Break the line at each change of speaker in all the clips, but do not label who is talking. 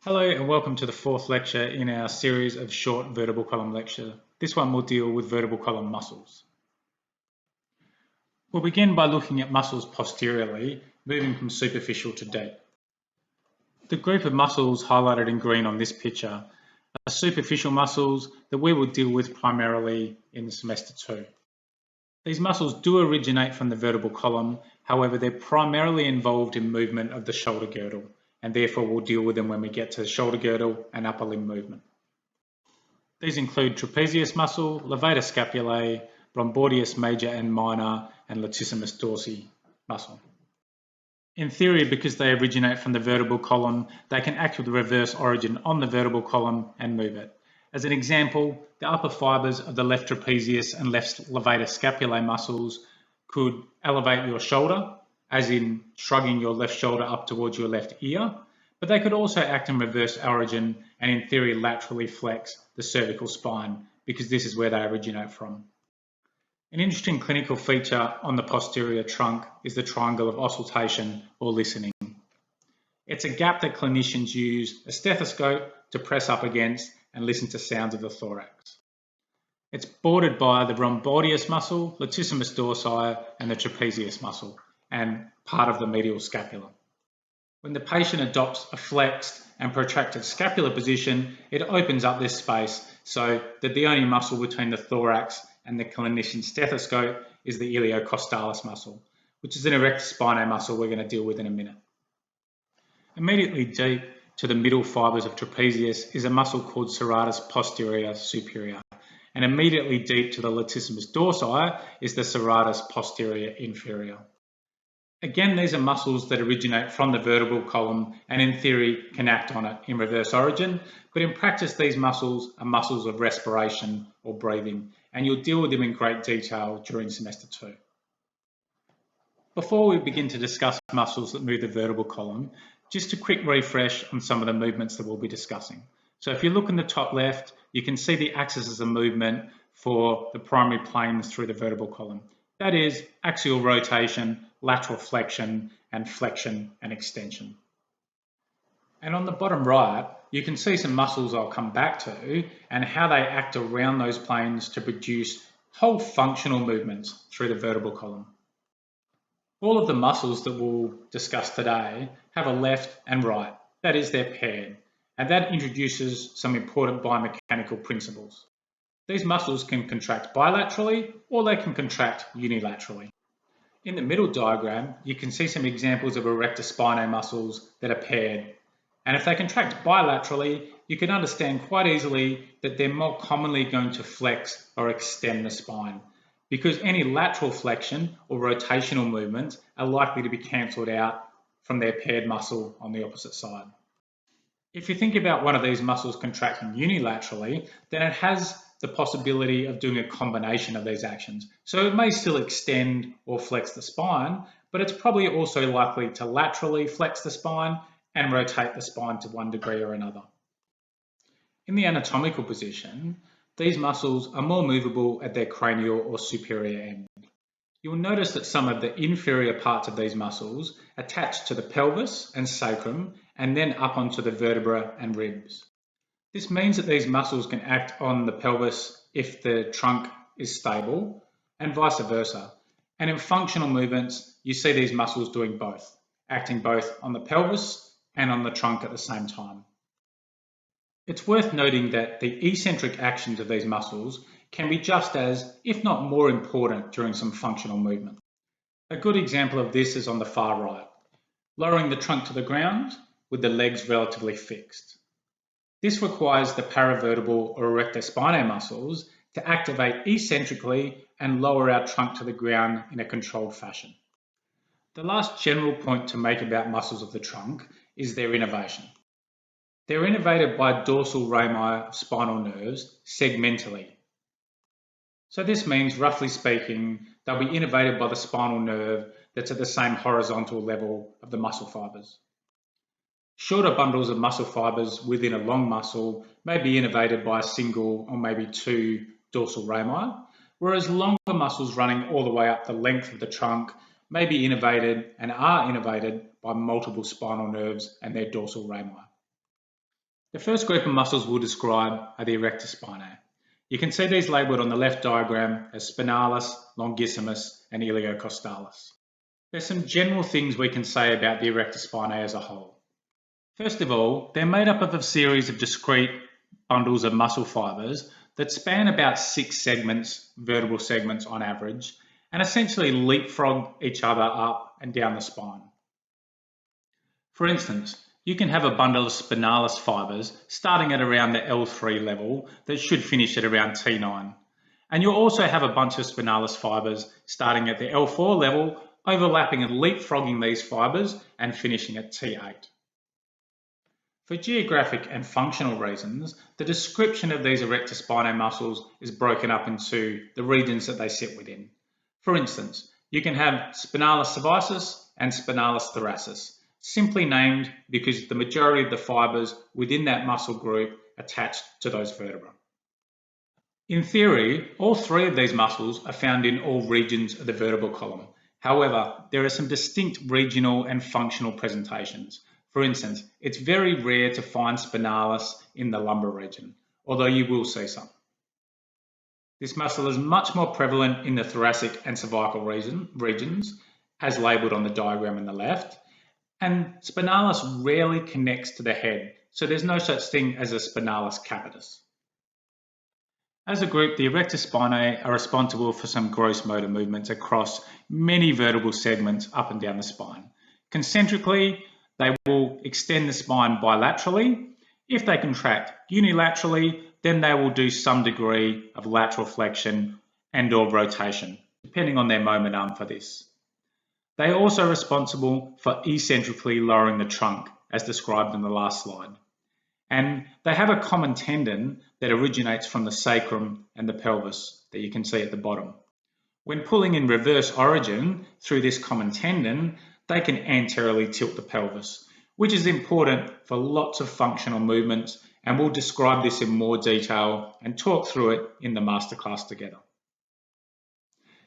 Hello and welcome to the fourth lecture in our series of short vertebral column lecture. This one will deal with vertebral column muscles. We'll begin by looking at muscles posteriorly, moving from superficial to deep. The group of muscles highlighted in green on this picture are superficial muscles that we will deal with primarily in semester 2. These muscles do originate from the vertebral column, however they're primarily involved in movement of the shoulder girdle, and therefore we'll deal with them when we get to the shoulder girdle and upper limb movement. These include trapezius muscle, levator scapulae, rhomboideus major and minor, and latissimus dorsi muscle. In theory, because they originate from the vertebral column, they can act with reverse origin on the vertebral column and move it. As an example, the upper fibers of the left trapezius and left levator scapulae muscles could elevate your shoulder, as in shrugging your left shoulder up towards your left ear, but they could also act in reverse origin and in theory laterally flex the cervical spine because this is where they originate from. An interesting clinical feature on the posterior trunk is the triangle of auscultation or listening. It's a gap that clinicians use a stethoscope to press up against and listen to sounds of the thorax. It's bordered by the rhomboideus muscle, latissimus dorsi, and the trapezius muscle, and part of the medial scapula. When the patient adopts a flexed and protracted scapular position, it opens up this space so that the only muscle between the thorax and the clinician's stethoscope is the iliocostalis muscle, which is an erector spinae muscle we're going to deal with in a minute. Immediately deep to the middle fibers of trapezius is a muscle called serratus posterior superior, and immediately deep to the latissimus dorsi is the serratus posterior inferior. Again, these are muscles that originate from the vertebral column and in theory can act on it in reverse origin, but in practice these muscles are muscles of respiration or breathing, and you'll deal with them in great detail during semester 2. Before we begin to discuss muscles that move the vertebral column, just a quick refresh on some of the movements that we'll be discussing. So if you look in the top left, you can see the axes of movement for the primary planes through the vertebral column. That is axial rotation, lateral flexion and extension. And on the bottom right, you can see some muscles I'll come back to and how they act around those planes to produce whole functional movements through the vertebral column. All of the muscles that we'll discuss today have a left and right, that is they're paired, and that introduces some important biomechanical principles. These muscles can contract bilaterally or they can contract unilaterally. In the middle diagram, you can see some examples of erector spinae muscles that are paired. And if they contract bilaterally, you can understand quite easily that they're more commonly going to flex or extend the spine, because any lateral flexion or rotational movements are likely to be cancelled out from their paired muscle on the opposite side. If you think about one of these muscles contracting unilaterally, then it has the possibility of doing a combination of these actions. So it may still extend or flex the spine, but it's probably also likely to laterally flex the spine and rotate the spine to one degree or another. In the anatomical position, these muscles are more movable at their cranial or superior end. You'll notice that some of the inferior parts of these muscles attach to the pelvis and sacrum and then up onto the vertebra and ribs. This means that these muscles can act on the pelvis if the trunk is stable and vice versa. And in functional movements, you see these muscles doing both, acting both on the pelvis and on the trunk at the same time. It's worth noting that the eccentric actions of these muscles can be just as, if not more important during some functional movement. A good example of this is on the far right, lowering the trunk to the ground with the legs relatively fixed. This requires the paravertebral or erector spinae muscles to activate eccentrically and lower our trunk to the ground in a controlled fashion. The last general point to make about muscles of the trunk is their innervation. They're innervated by dorsal rami of spinal nerves segmentally. So this means, roughly speaking, they'll be innervated by the spinal nerve that's at the same horizontal level of the muscle fibers. Shorter bundles of muscle fibers within a long muscle may be innervated by a single or maybe two dorsal rami, whereas longer muscles running all the way up the length of the trunk may be innervated and are innervated by multiple spinal nerves and their dorsal rami. The first group of muscles we'll describe are the erector spinae. You can see these labelled on the left diagram as spinalis, longissimus, and iliocostalis. There's some general things we can say about the erector spinae as a whole. First of all, they're made up of a series of discrete bundles of muscle fibres that span about 6 segments, vertebral segments on average, and essentially leapfrog each other up and down the spine. For instance, you can have a bundle of spinalis fibres starting at around the L3 level that should finish at around T9. And you'll also have a bunch of spinalis fibres starting at the L4 level, overlapping and leapfrogging these fibres and finishing at T8. For geographic and functional reasons, the description of these erector spinae muscles is broken up into the regions that they sit within. For instance, you can have spinalis cervicis and spinalis thoracis, simply named because the majority of the fibres within that muscle group attached to those vertebrae. In theory, all three of these muscles are found in all regions of the vertebral column. However, there are some distinct regional and functional presentations. For instance, it's very rare to find spinalis in the lumbar region, although you will see some. This muscle is much more prevalent in the thoracic and cervical regions, as labelled on the diagram on the left, and spinalis rarely connects to the head, so there's no such thing as a spinalis capitis. As a group, the erector spinae are responsible for some gross motor movements across many vertebral segments up and down the spine. Concentrically, they will extend the spine bilaterally. If they contract unilaterally, then they will do some degree of lateral flexion and/or rotation, depending on their moment arm for this. They are also responsible for eccentrically lowering the trunk, as described in the last slide. And they have a common tendon that originates from the sacrum and the pelvis that you can see at the bottom. When pulling in reverse origin through this common tendon, they can anteriorly tilt the pelvis, which is important for lots of functional movements, and we'll describe this in more detail and talk through it in the masterclass together.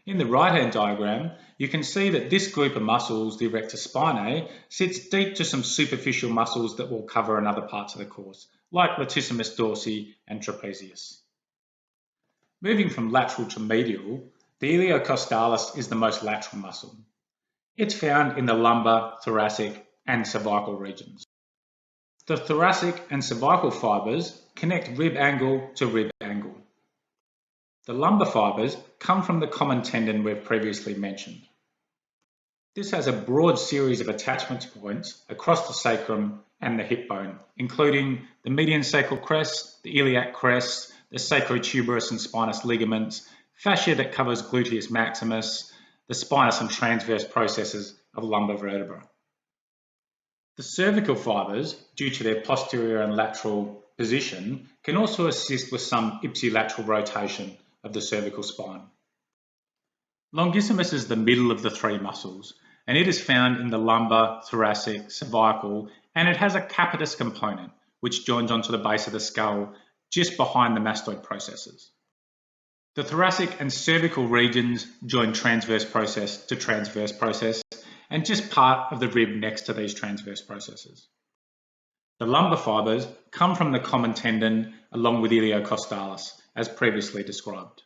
In the right-hand diagram, you can see that this group of muscles, the erector spinae, sits deep to some superficial muscles that we'll cover in other parts of the course, like latissimus dorsi and trapezius. Moving from lateral to medial, the iliocostalis is the most lateral muscle. It's found in the lumbar, thoracic, and cervical regions. The thoracic and cervical fibres connect rib angle to rib angle. The lumbar fibres come from the common tendon we've previously mentioned. This has a broad series of attachment points across the sacrum and the hip bone, including the median sacral crest, the iliac crest, the sacrotuberous and spinous ligaments, fascia that covers gluteus maximus, the spinous and transverse processes of lumbar vertebra. The cervical fibres, due to their posterior and lateral position, can also assist with some ipsilateral rotation of the cervical spine. Longissimus is the middle of the three muscles, and it is found in the lumbar, thoracic, cervical, and it has a capitis component, which joins onto the base of the skull just behind the mastoid processes. The thoracic and cervical regions join transverse process to transverse process, and just part of the rib next to these transverse processes. The lumbar fibres come from the common tendon along with iliocostalis, as previously described.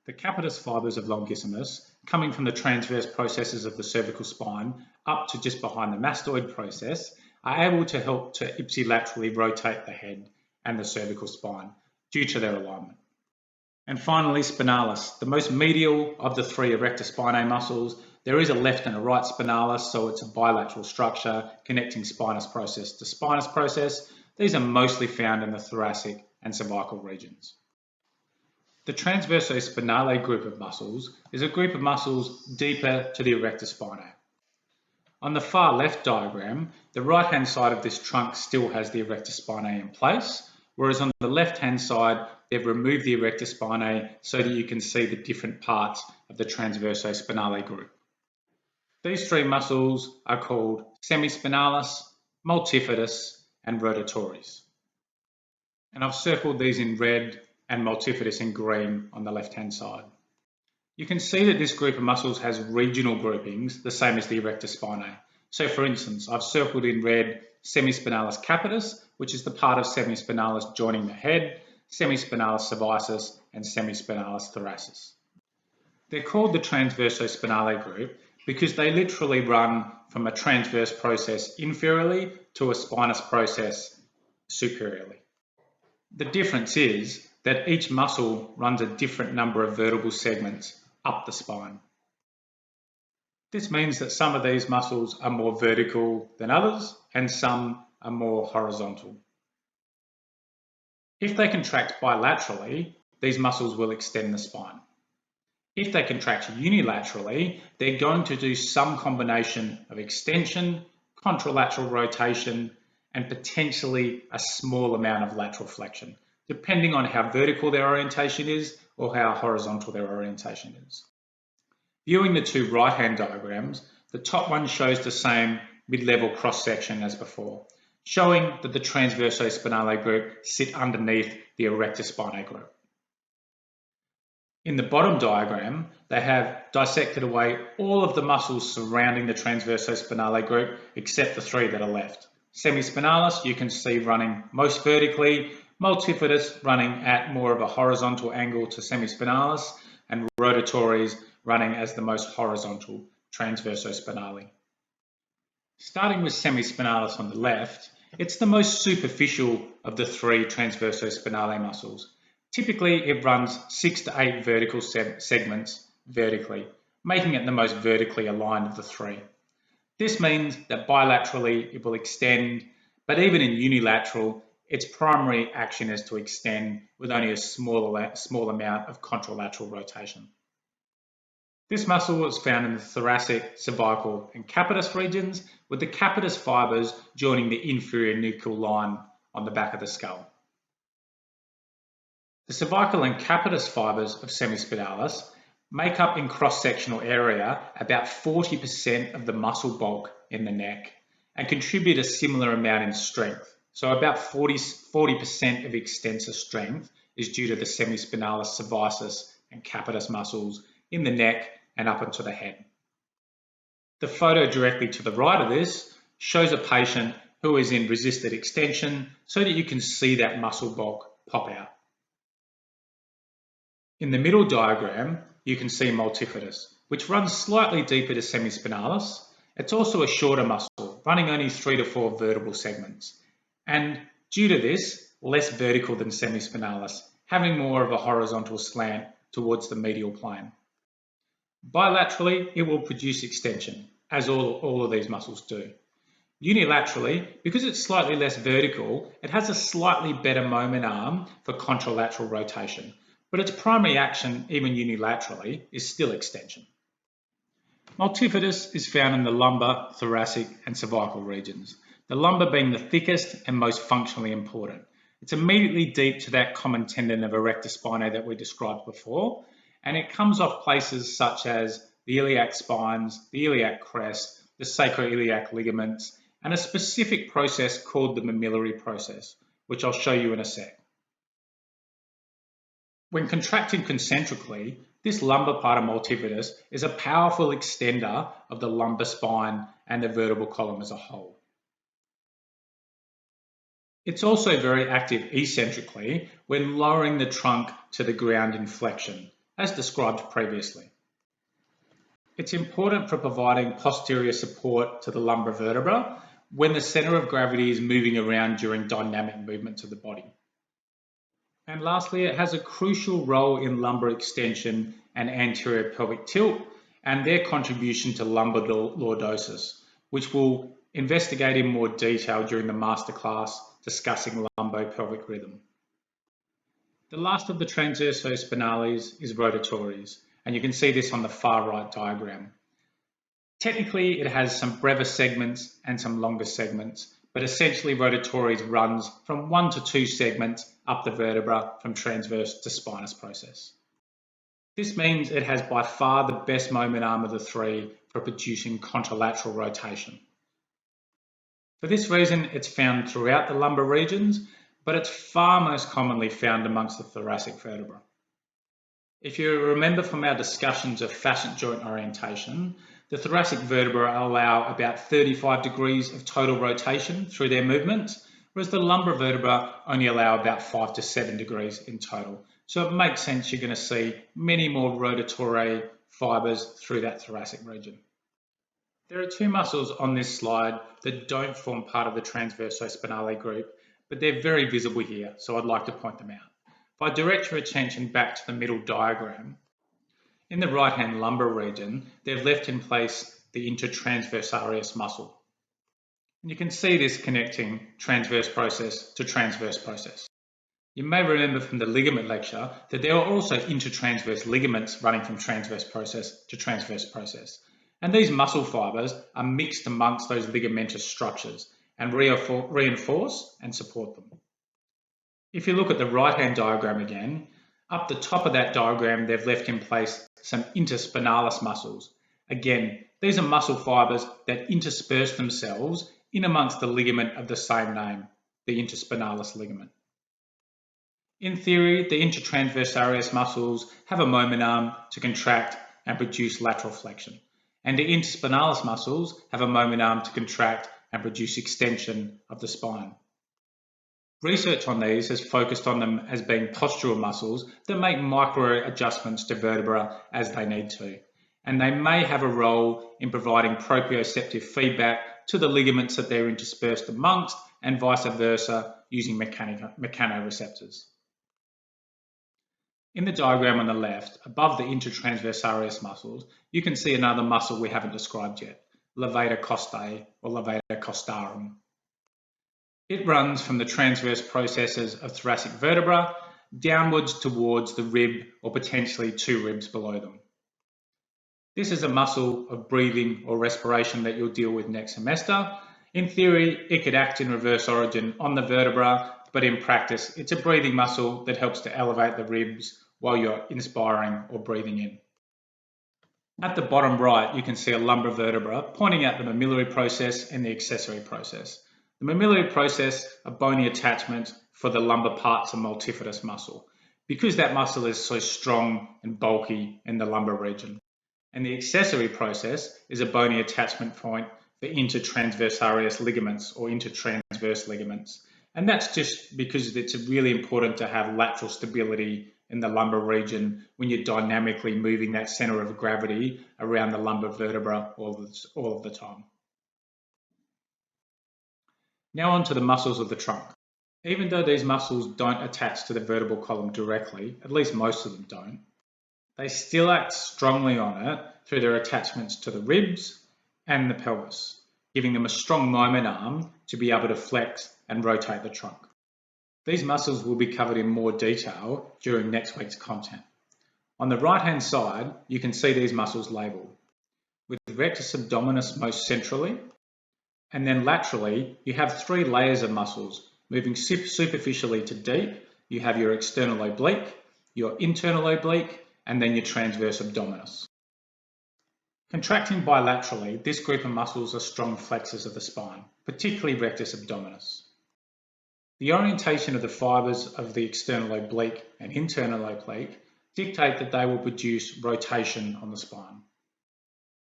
The capitis fibres of longissimus, coming from the transverse processes of the cervical spine up to just behind the mastoid process, are able to help to ipsilaterally rotate the head and the cervical spine due to their alignment. And finally, spinalis, the most medial of the three erector spinae muscles. There is a left and a right spinalis, so it's a bilateral structure connecting spinous process to spinous process. These are mostly found in the thoracic and cervical regions. The transversospinale group of muscles is a group of muscles deeper to the erector spinae. On the far left diagram, the right-hand side of this trunk still has the erector spinae in place, whereas on the left-hand side, they've removed the erector spinae so that you can see the different parts of the transversospinale group. These three muscles are called semispinalis, multifidus, and rotatories. And I've circled these in red and multifidus in green on the left-hand side. You can see that this group of muscles has regional groupings, the same as the erector spinae. So for instance, I've circled in red semispinalis capitis, which is the part of semispinalis joining the head, semispinalis cervicis, and semispinalis thoracis. They're called the transversospinale group because they literally run from a transverse process inferiorly to a spinous process superiorly. The difference is that each muscle runs a different number of vertebral segments up the spine. This means that some of these muscles are more vertical than others and some are more horizontal. If they contract bilaterally, these muscles will extend the spine. If they contract unilaterally, they're going to do some combination of extension, contralateral rotation, and potentially a small amount of lateral flexion, depending on how vertical their orientation is or how horizontal their orientation is. Viewing the two right-hand diagrams, the top one shows the same mid-level cross-section as before, showing that the transversospinale group sit underneath the erector spinae group. In the bottom diagram, they have dissected away all of the muscles surrounding the transversospinale group except the three that are left. Semispinalis you can see running most vertically, multifidus running at more of a horizontal angle to semispinalis, and rotatories running as the most horizontal transversospinale. Starting with semispinalis on the left, it's the most superficial of the three transversospinale muscles. Typically, it runs 6 to 8 vertical segments vertically, making it the most vertically aligned of the three. This means that bilaterally it will extend, but even in unilateral, its primary action is to extend with only a small amount of contralateral rotation. This muscle is found in the thoracic, cervical, and capitis regions, with the capitis fibers joining the inferior nuchal line on the back of the skull. The cervical and capitis fibers of semispinalis make up in cross-sectional area about 40% of the muscle bulk in the neck and contribute a similar amount in strength. So about 40% of extensor strength is due to the semispinalis cervicis and capitis muscles in the neck and up into the head. The photo directly to the right of this shows a patient who is in resisted extension so that you can see that muscle bulk pop out. In the middle diagram, you can see multifidus, which runs slightly deeper to semispinalis. It's also a shorter muscle, running only 3 to 4 vertebral segments, and due to this, less vertical than semispinalis, having more of a horizontal slant towards the medial plane. Bilaterally, it will produce extension, as all of these muscles do. Unilaterally, because it's slightly less vertical, it has a slightly better moment arm for contralateral rotation, but its primary action, even unilaterally, is still extension. Multifidus is found in the lumbar, thoracic, and cervical regions, the lumbar being the thickest and most functionally important. It's immediately deep to that common tendon of erector spinae that we described before, and it comes off places such as the iliac spines, the iliac crest, the sacroiliac ligaments, and a specific process called the mammillary process, which I'll show you in a sec. When contracting concentrically, this lumbar part of multifidus is a powerful extender of the lumbar spine and the vertebral column as a whole. It's also very active eccentrically when lowering the trunk to the ground in flexion, as described previously. It's important for providing posterior support to the lumbar vertebra when the center of gravity is moving around during dynamic movement of the body. And lastly, it has a crucial role in lumbar extension and anterior pelvic tilt and their contribution to lumbar lordosis, which we'll investigate in more detail during the masterclass discussing lumbopelvic rhythm. The last of the transversospinales is rotatories, and you can see this on the far right diagram. Technically, it has some brevis segments and some longer segments, but essentially rotatories runs from 1 to 2 segments up the vertebra from transverse to spinous process. This means it has by far the best moment arm of the three for producing contralateral rotation. For this reason, it's found throughout the lumbar regions, but it's far most commonly found amongst the thoracic vertebra. If you remember from our discussions of facet joint orientation, The thoracic vertebrae allow about 35 degrees of total rotation through their movements, whereas the lumbar vertebrae only allow about 5 to 7 degrees in total. So it makes sense you're going to see many more rotatory fibres through that thoracic region. There are two muscles on this slide that don't form part of the transversospinale group, but they're very visible here, so I'd like to point them out. If I direct your attention back to the middle diagram, in the right-hand lumbar region, they've left in place the intertransversalis muscle. And you can see this connecting transverse process to transverse process. You may remember from the ligament lecture that there are also intertransverse ligaments running from transverse process to transverse process. And these muscle fibres are mixed amongst those ligamentous structures and reinforce and support them. If you look at the right-hand diagram again, up the top of that diagram, they've left in place some interspinalis muscles. Again, these are muscle fibres that intersperse themselves in amongst the ligament of the same name, the interspinalis ligament. In theory, the intertransversalis muscles have a moment arm to contract and produce lateral flexion, and the interspinalis muscles have a moment arm to contract and produce extension of the spine. Research on these has focused on them as being postural muscles that make micro adjustments to vertebra as they need to, and they may have a role in providing proprioceptive feedback to the ligaments that they're interspersed amongst and vice versa using mechanoreceptors. In the diagram on the left, above the intertransversalis muscles, you can see another muscle we haven't described yet, levator costae or levator costarum. It runs from the transverse processes of thoracic vertebra downwards towards the rib or potentially two ribs below them. This is a muscle of breathing or respiration that you'll deal with next semester. In theory, it could act in reverse origin on the vertebra, but in practice, it's a breathing muscle that helps to elevate the ribs while you're inspiring or breathing in. At the bottom right, you can see a lumbar vertebra pointing out the mammillary process and the accessory process. The mammillary process, a bony attachment for the lumbar parts of multifidus muscle, because that muscle is so strong and bulky in the lumbar region. And the accessory process is a bony attachment point for intertransversalis ligaments or intertransverse ligaments. And that's just because it's really important to have lateral stability in the lumbar region when you're dynamically moving that center of gravity around the lumbar vertebra all of the time. Now on to the muscles of the trunk. Even though these muscles don't attach to the vertebral column directly, at least most of them don't, they still act strongly on it through their attachments to the ribs and the pelvis, giving them a strong moment arm to be able to flex and rotate the trunk. These muscles will be covered in more detail during next week's content. On the right-hand side, you can see these muscles labelled, with rectus abdominis most centrally, and then laterally, you have three layers of muscles. Moving superficially to deep, you have your external oblique, your internal oblique, and then your transverse abdominis. Contracting bilaterally, this group of muscles are strong flexors of the spine, particularly rectus abdominis. The orientation of the fibres of the external oblique and internal oblique dictate that they will produce rotation on the spine.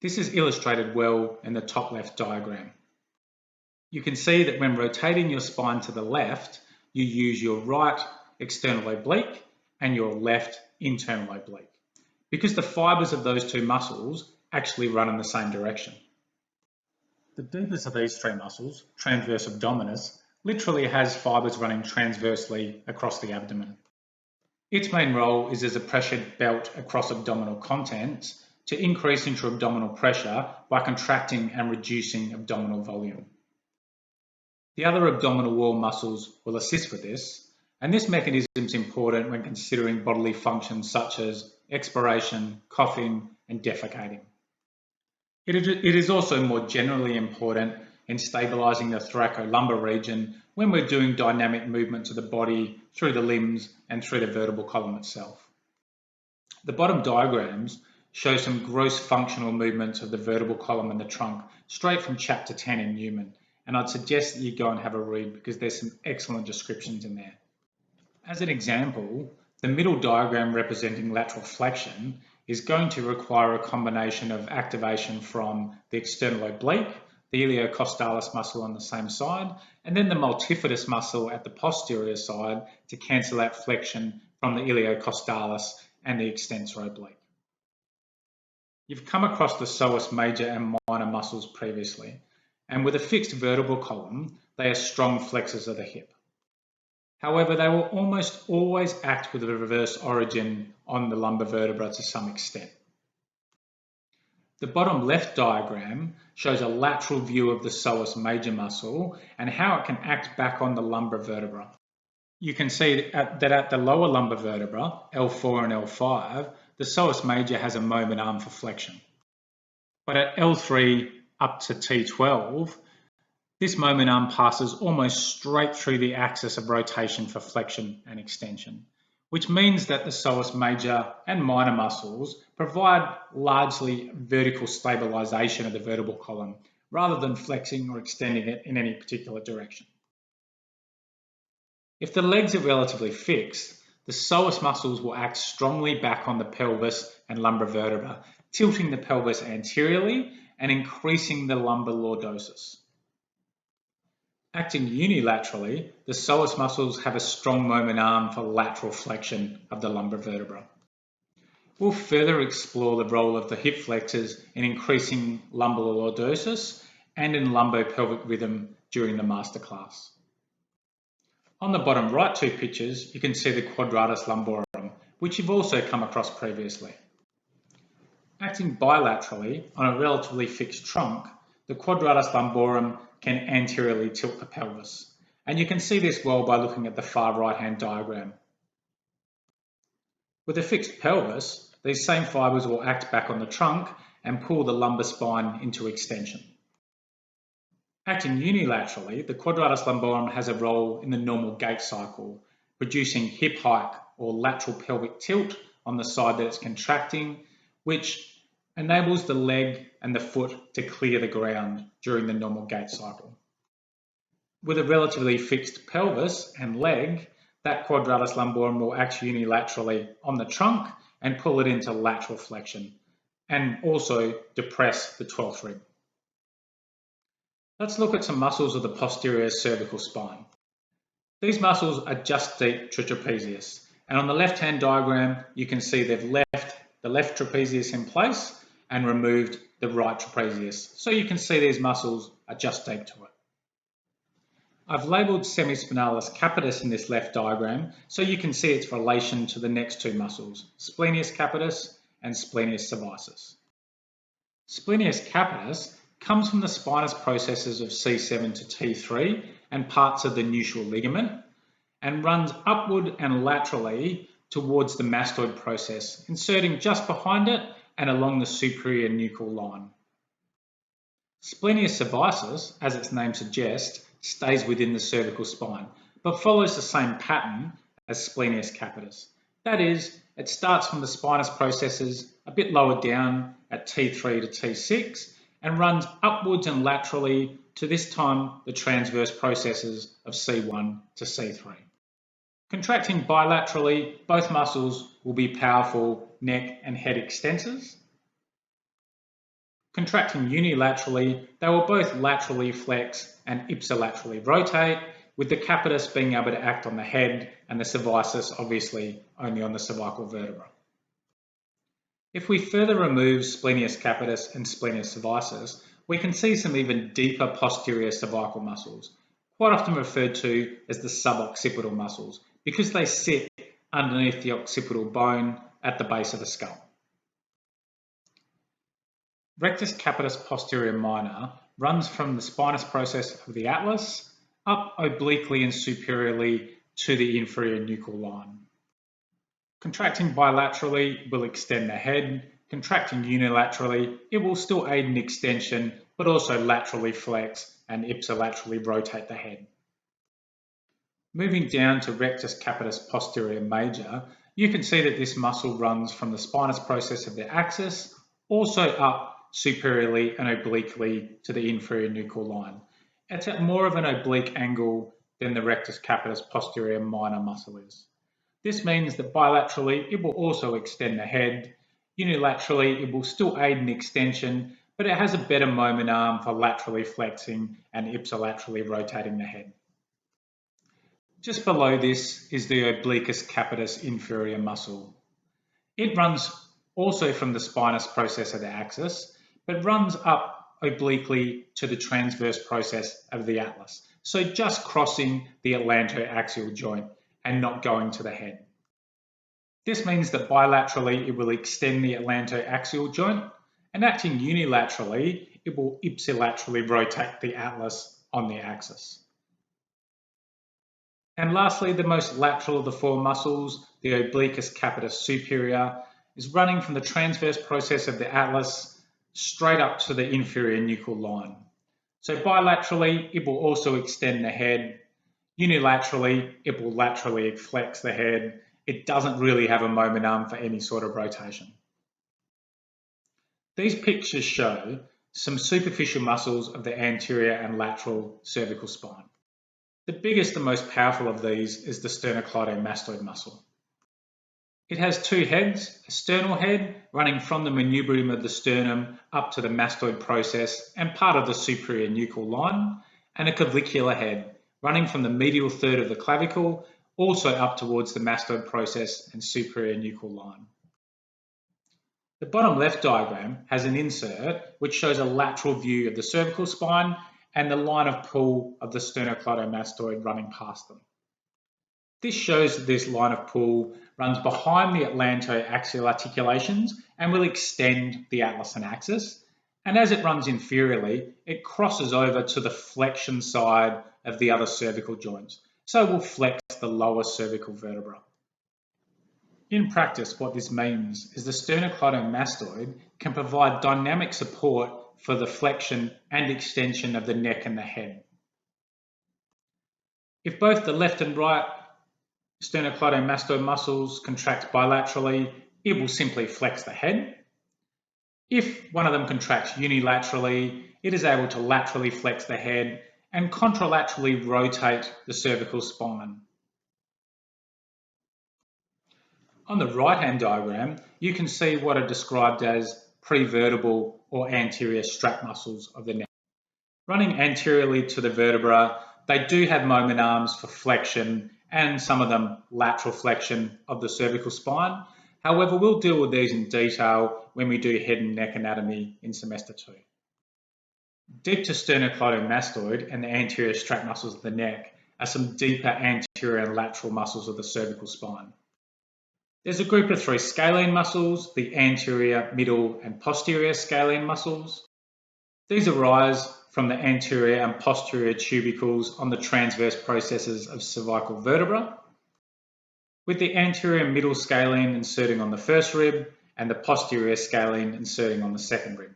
This is illustrated well in the top left diagram. You can see that when rotating your spine to the left, you use your right external oblique and your left internal oblique, because the fibres of those two muscles actually run in the same direction. The deepest of these three muscles, transverse abdominis, literally has fibres running transversely across the abdomen. Its main role is as a pressure belt across abdominal contents to increase intra-abdominal pressure by contracting and reducing abdominal volume. The other abdominal wall muscles will assist with this, and this mechanism is important when considering bodily functions such as expiration, coughing, and defecating. It is also more generally important in stabilising the thoracolumbar region when we're doing dynamic movements of the body through the limbs and through the vertebral column itself. The bottom diagrams show some gross functional movements of the vertebral column and the trunk straight from chapter 10 in Newman, and I'd suggest that you go and have a read because there's some excellent descriptions in there. As an example, the middle diagram representing lateral flexion is going to require a combination of activation from the external oblique, the iliocostalis muscle on the same side, and then the multifidus muscle at the posterior side to cancel out flexion from the iliocostalis and the extensor oblique. You've come across the psoas major and minor muscles previously, and with a fixed vertebral column, they are strong flexors of the hip. However, they will almost always act with a reverse origin on the lumbar vertebra to some extent. The bottom left diagram shows a lateral view of the psoas major muscle and how it can act back on the lumbar vertebra. You can see that at the lower lumbar vertebra, L4 and L5, the psoas major has a moment arm for flexion. But at L3 up to T12, this moment arm passes almost straight through the axis of rotation for flexion and extension, which means that the psoas major and minor muscles provide largely vertical stabilization of the vertebral column rather than flexing or extending it in any particular direction. If the legs are relatively fixed, the psoas muscles will act strongly back on the pelvis and lumbar vertebra, tilting the pelvis anteriorly and increasing the lumbar lordosis. Acting unilaterally, the psoas muscles have a strong moment arm for lateral flexion of the lumbar vertebra. We'll further explore the role of the hip flexors in increasing lumbar lordosis and in lumbopelvic rhythm during the masterclass. On the bottom right two pictures, you can see the quadratus lumborum, which you've also come across previously. Acting bilaterally on a relatively fixed trunk, the quadratus lumborum can anteriorly tilt the pelvis, and you can see this well by looking at the far right-hand diagram. With a fixed pelvis, these same fibers will act back on the trunk and pull the lumbar spine into extension. Acting unilaterally, the quadratus lumborum has a role in the normal gait cycle, producing hip hike or lateral pelvic tilt on the side that it's contracting, which enables the leg and the foot to clear the ground during the normal gait cycle. With a relatively fixed pelvis and leg, that quadratus lumborum will act unilaterally on the trunk and pull it into lateral flexion, and also depress the 12th rib. Let's look at some muscles of the posterior cervical spine. These muscles are just deep to trapezius, and on the left-hand diagram, you can see they've left the left trapezius in place and removed the right trapezius. So you can see these muscles are just deep to it. I've labelled semispinalis capitis in this left diagram so you can see its relation to the next two muscles, splenius capitis and splenius cervicis. Splenius capitis comes from the spinous processes of C7 to T3 and parts of the nuchal ligament and runs upward and laterally towards the mastoid process, inserting just behind it and along the superior nuchal line. Splenius cervicis, as its name suggests, stays within the cervical spine, but follows the same pattern as splenius capitis. That is, it starts from the spinous processes a bit lower down at T3 to T6 and runs upwards and laterally to this time the transverse processes of C1 to C3. Contracting bilaterally, both muscles will be powerful neck and head extensors. Contracting unilaterally, they will both laterally flex and ipsilaterally rotate, with the capitis being able to act on the head and the cervicis obviously only on the cervical vertebra. If we further remove splenius capitis and splenius cervicis, we can see some even deeper posterior cervical muscles, quite often referred to as the suboccipital muscles, because they sit underneath the occipital bone at the base of the skull. Rectus capitis posterior minor runs from the spinous process of the atlas up obliquely and superiorly to the inferior nuchal line. Contracting bilaterally will extend the head. Contracting unilaterally, it will still aid in extension, but also laterally flex and ipsilaterally rotate the head. Moving down to rectus capitis posterior major, you can see that this muscle runs from the spinous process of the axis, also up superiorly and obliquely to the inferior nuchal line. It's at more of an oblique angle than the rectus capitis posterior minor muscle is. This means that bilaterally it will also extend the head, Unilaterally, it will still aid in extension, but it has a better moment arm for laterally flexing and ipsilaterally rotating the head. Just below this is the obliquus capitis inferior muscle. It runs also from the spinous process of the axis, but runs up obliquely to the transverse process of the atlas. So just crossing the atlantoaxial joint and not going to the head. This means that bilaterally it will extend the atlantoaxial joint, and acting unilaterally, it will ipsilaterally rotate the atlas on the axis. And lastly, the most lateral of the four muscles, the obliquus capitis superior, is running from the transverse process of the atlas straight up to the inferior nuchal line. So bilaterally, it will also extend the head. Unilaterally, it will laterally flex the head. It doesn't really have a moment arm for any sort of rotation. These pictures show some superficial muscles of the anterior and lateral cervical spine. The biggest and most powerful of these is the sternocleidomastoid muscle. It has two heads, a sternal head running from the manubrium of the sternum up to the mastoid process and part of the superior nuchal line, and a clavicular head running from the medial third of the clavicle also up towards the mastoid process and superior nuchal line. The bottom left diagram has an insert which shows a lateral view of the cervical spine and the line of pull of the sternocleidomastoid running past them. This shows that this line of pull runs behind the atlantoaxial articulations and will extend the atlas and axis. And as it runs inferiorly, it crosses over to the flexion side of the other cervical joints. So it will flex the lower cervical vertebra. In practice, what this means is the sternocleidomastoid can provide dynamic support for the flexion and extension of the neck and the head. If both the left and right sternocleidomastoid muscles contract bilaterally, it will simply flex the head. If one of them contracts unilaterally, it is able to laterally flex the head and contralaterally rotate the cervical spine. On the right-hand diagram, you can see what are described as prevertebral or anterior strap muscles of the neck. Running anteriorly to the vertebra, they do have moment arms for flexion and some of them lateral flexion of the cervical spine. However, we'll deal with these in detail when we do head and neck anatomy in semester 2. Deep to sternocleidomastoid and the anterior strap muscles of the neck are some deeper anterior and lateral muscles of the cervical spine. There's a group of 3 scalene muscles, the anterior, middle and posterior scalene muscles. These arise from the anterior and posterior tubercles on the transverse processes of cervical vertebra, with the anterior and middle scalene inserting on the first rib and the posterior scalene inserting on the second rib.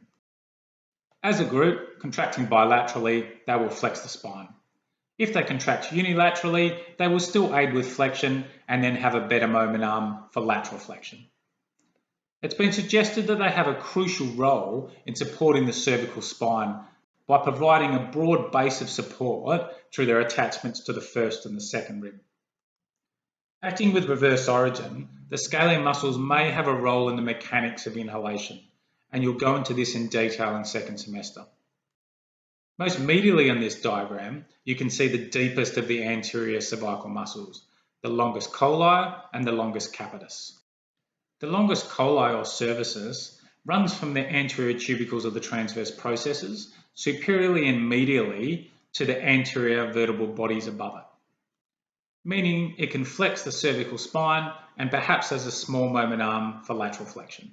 As a group, contracting bilaterally, they will flex the spine. If they contract unilaterally, they will still aid with flexion and then have a better moment arm for lateral flexion. It's been suggested that they have a crucial role in supporting the cervical spine by providing a broad base of support through their attachments to the first and the second rib. Acting with reverse origin, the scalene muscles may have a role in the mechanics of inhalation, and you'll go into this in detail in second semester. Most medially on this diagram, you can see the deepest of the anterior cervical muscles, the longus colli and the longus capitis. The longus colli or cervicis runs from the anterior tubercles of the transverse processes, superiorly and medially to the anterior vertebral bodies above it, meaning it can flex the cervical spine and perhaps has a small moment arm for lateral flexion.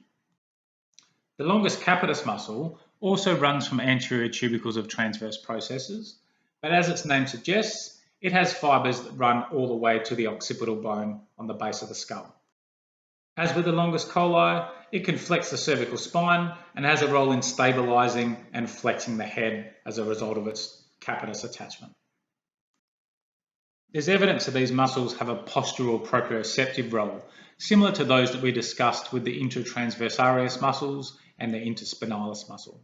The longus capitis muscle also runs from anterior tubercles of transverse processes, but as its name suggests, it has fibers that run all the way to the occipital bone on the base of the skull. As with the longus colli, it can flex the cervical spine and has a role in stabilizing and flexing the head as a result of its capitis attachment. There's evidence that these muscles have a postural proprioceptive role, similar to those that we discussed with the intertransversalis muscles and the interspinalis muscle.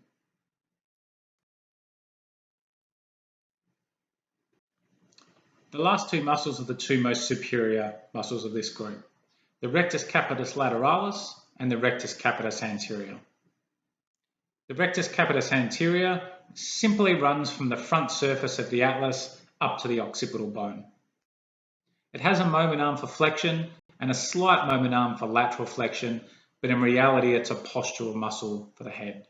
The last 2 muscles are the 2 most superior muscles of this group, the rectus capitis lateralis and the rectus capitis anterior. The rectus capitis anterior simply runs from the front surface of the atlas up to the occipital bone. It has a moment arm for flexion and a slight moment arm for lateral flexion, but in reality it's a postural muscle for the head.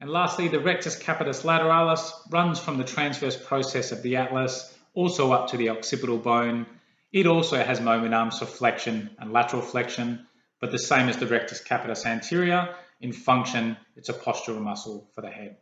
And lastly, the rectus capitis lateralis runs from the transverse process of the atlas also up to the occipital bone. It also has moment arms for flexion and lateral flexion, but the same as the rectus capitis anterior, in function, it's a postural muscle for the head.